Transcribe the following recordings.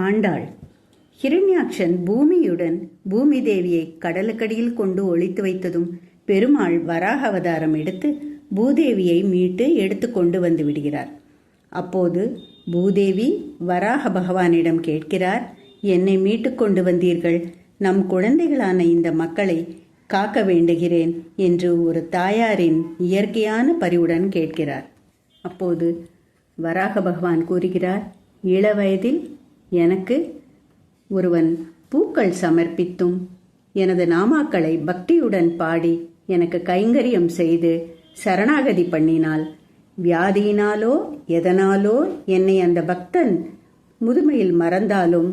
ஆண்டாள். ஹிரண்யாக்ஷன் பூமியுடன் பூமி தேவியை கடலுக்கடியில் கொண்டு ஒளித்து வைத்ததும் பெருமாள் வராக அவதாரம் எடுத்து பூதேவியை மீட்டு எடுத்து கொண்டு வந்து விடுகிறார். அப்போது பூதேவி வராக பகவானிடம் கேட்கிறார், என்னை மீட்டு கொண்டு வந்தீர்கள், நம் குழந்தைகளான இந்த மக்களை காக்க வேண்டுகிறேன் என்று ஒரு தாயாரின் இயற்கையான பரிவுடன் கேட்கிறார். அப்போது வராக பகவான் கூறுகிறார், இளவயதில் எனக்கு ஒருவன் பூக்கள் சமர்ப்பித்தும் எனது நாமாக்களை பக்தியுடன் பாடி எனக்கு கைங்கரியம் செய்து சரணாகதி பண்ணினால், வியாதியினாலோ எதனாலோ என்னை அந்த பக்தன் முதுமையில் மறந்தாலும்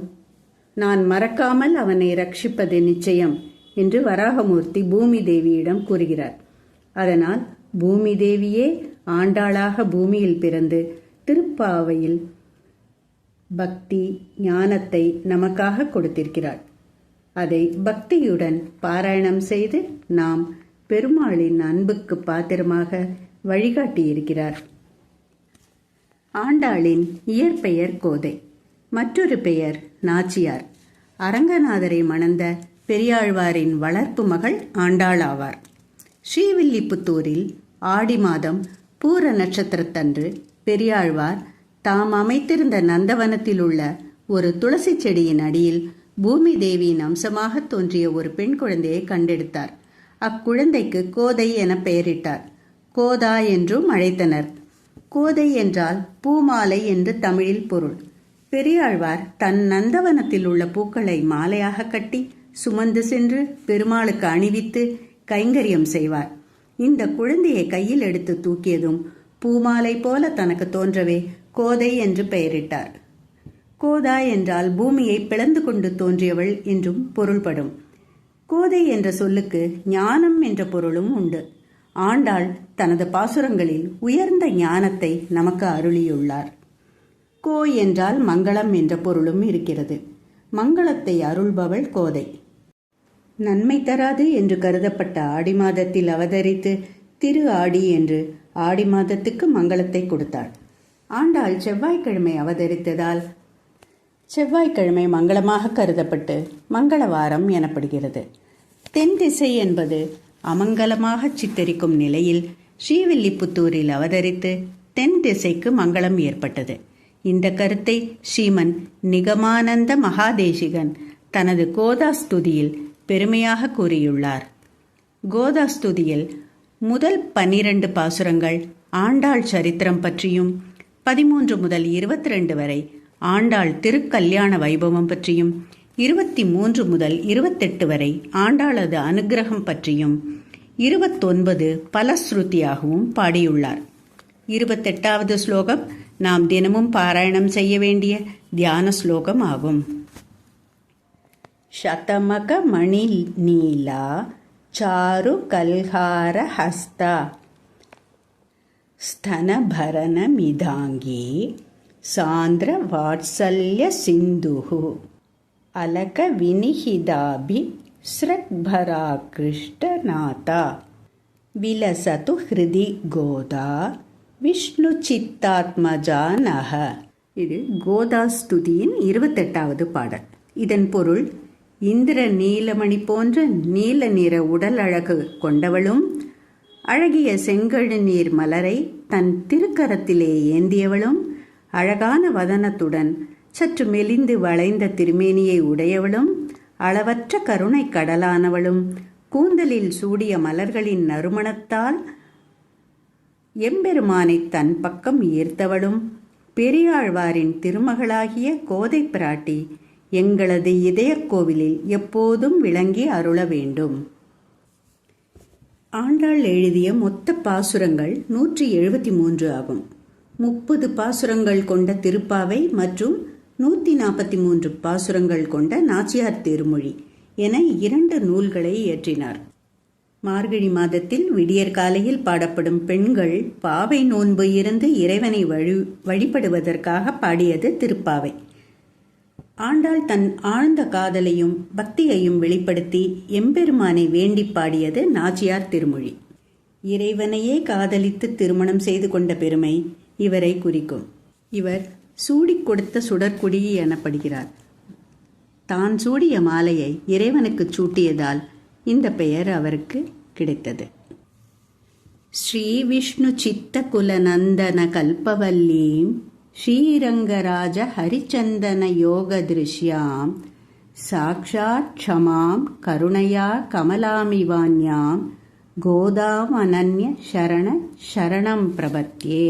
நான் மறக்காமல் அவனை ரட்சிப்பது நிச்சயம் என்று வராகமூர்த்தி பூமி தேவியிடம் கூறுகிறார். அதனால் பூமி தேவியே ஆண்டாளாக பூமியில் பிறந்து திருப்பாவையில் பக்தி ஞானத்தை நமக்காக கொடுத்திருக்கிறாள். அதை பக்தியுடன் பாராயணம் செய்து நாம் பெருமாளின் அன்புக்கு பாத்திரமாக வழிகாட்டியிருக்கிறார். ஆண்டாளின் இயற்பெயர் கோதை, மற்றொரு பெயர் நாச்சியார். அரங்கநாதரை மணந்த பெரியாழ்வாரின் வளர்ப்பு மகள் ஆண்டாள் ஆவார். ஸ்ரீவில்லிபுத்தூரில் ஆடி மாதம் பூர நட்சத்திரத்தன்று பெரியாழ்வார் தாம் அமைத்திருந்த நந்தவனத்தில் உள்ள ஒரு துளசி செடியின் அடியில் பூமி தேவியின் அம்சமாக தோன்றிய ஒரு பெண் குழந்தையை கண்டெடுத்தார். அக்குழந்தைக்கு கோதை என பெயரிட்டார். கோதா என்றும் அழைத்தனர். கோதை என்றால் பூமாலை என்று தமிழில் பொருள். பெரியாழ்வார் தன் நந்தவனத்தில் உள்ள பூக்களை மாலையாக கட்டி சுமந்து சென்று பெருமாளுக்கு அணிவித்து கைங்கரியம் செய்வார். இந்த குழந்தையை கையில் எடுத்து தூக்கியதும் பூமாலை போல தனக்கு தோன்றவே கோதை என்று பெயரிட்டார். கோதா என்றால் பூமியை பிளந்து கொண்டு தோன்றியவள் என்றும் பொருள்படும். கோதை என்ற சொல்லுக்கு ஞானம் என்ற பொருளும் உண்டு. ஆண்டாள் தனது பாசுரங்களில் உயர்ந்த ஞானத்தை நமக்கு அருளியுள்ளார். கோ என்றால் மங்களம் என்ற பொருளும் இருக்கிறது. மங்களத்தை அருள்பவள் கோதை. நன்மை தராது என்று கருதப்பட்ட ஆடி மாதத்தில் அவதரித்து திரு ஆடி என்று ஆடி மாதத்துக்கு மங்களத்தை கொடுத்தாள். ஆண்டாள் செவ்வாய்க்கிழமை அவதரித்ததால் செவ்வாய்க்கிழமை மங்களமாக கருதப்பட்டு மங்களவாரம் எனப்படுகிறது. தென் திசை என்பது அமங்கலமாக சித்தரிக்கும் நிலையில் ஸ்ரீவில்லிபுத்தூரில் அவதரித்து தென் திசைக்கு மங்களம் ஏற்பட்டது. இந்த கருத்தை ஸ்ரீமன் நிகமானந்த மகாதேசிகன் தனது கோதாஸ்துதியில் பெருமையாக கூறியுள்ளார். கோதாஸ்துதியில் முதல் 12 பாசுரங்கள் ஆண்டாள் சரித்திரம் பற்றியும் 13 முதல் 22 வரை ஆண்டாள் திருக்கல்யாண வைபவம் பற்றியும் 23 முதல் 28 வரை ஆண்டாளது அனுக்கிரகம் பற்றியும் 29 பலஸ்ருதியாகவும் பாடியுள்ளார். 28வது ஸ்லோகம் நாம் தினமும் பாராயணம் செய்ய வேண்டிய தியான ஸ்லோகம் ஆகும். சதமக மணி நீலா சாரு கல்ஹார ஹஸ்தா ஸ்தனபரண மிதாங்கி சாந்திர வாத்சல்ய சிந்துஹு அலக வினிஹிதாபி ஸ்ரக்பரா கிருஷ்ணநாதா விலசது ஹிருதி கோதா விஷ்ணு சித்தாத்மஜா நஹ. இது கோதாஸ்துதியின் 28வது பாடல். இதன் பொருள், இந்திர நீலமணி போன்ற நீல நிற உடல் அழகு கொண்டவளும் அழகிய செங்கழு நீர் மலரை தன் திருக்கரத்திலே ஏந்தியவளும் அழகான வதனத்துடன் சற்று மெலிந்து வளைந்த திருமேனியை உடையவளும் அளவற்ற கருணை கடலானவளும் கூந்தலில் சூடிய மலர்களின் நறுமணத்தால் எம்பெருமானை தன் பக்கம் ஈர்த்தவளும் பெரியாழ்வாரின் திருமகளாகிய கோதை பிராட்டி எங்களது இதய கோவிலில் எப்போதும் விளங்கி அருள வேண்டும். ஆண்டாள் எழுதிய மொத்த பாசுரங்கள் 173 ஆகும். 30 பாசுரங்கள் கொண்ட திருப்பாவை மற்றும் 143 பாசுரங்கள் கொண்ட நாச்சியார் திருமொழி என 2 நூல்களை இயற்றினார். மார்கழி மாதத்தில் விடியற் காலையில் பாடப்படும் பெண்கள் பாவை நோன்பு இருந்து இறைவனை வழிபடுவதற்காக பாடியது திருப்பாவை. ஆண்டாள் தன் ஆழ்ந்த காதலையும் பக்தியையும் வெளிப்படுத்தி எம்பெருமானை வேண்டி பாடியது நாச்சியார் திருமொழி. இறைவனையே காதலித்து திருமணம் செய்து கொண்ட பெருமை இவரை குறிக்கும். இவர் சூடிக் கொடுத்த சுடற்குடி எனப்படுகிறார். தான் சூடிய மாலையை இறைவனுக்கு சூட்டியதால் இந்த பெயர் அவருக்கு கிடைத்தது. ஸ்ரீ விஷ்ணு சித்த குலநந்தன கல்பவல்லீம் ஸ்ரீரங்கராஜ ஹரிச்சந்தன யோக திருஷ்யாம் சாக்ஷாத் க்ஷமாம் கருணையா கமலாமிவான்யாம் கோதாம் அனன்ய சரண சரணம் பிரபத்யே.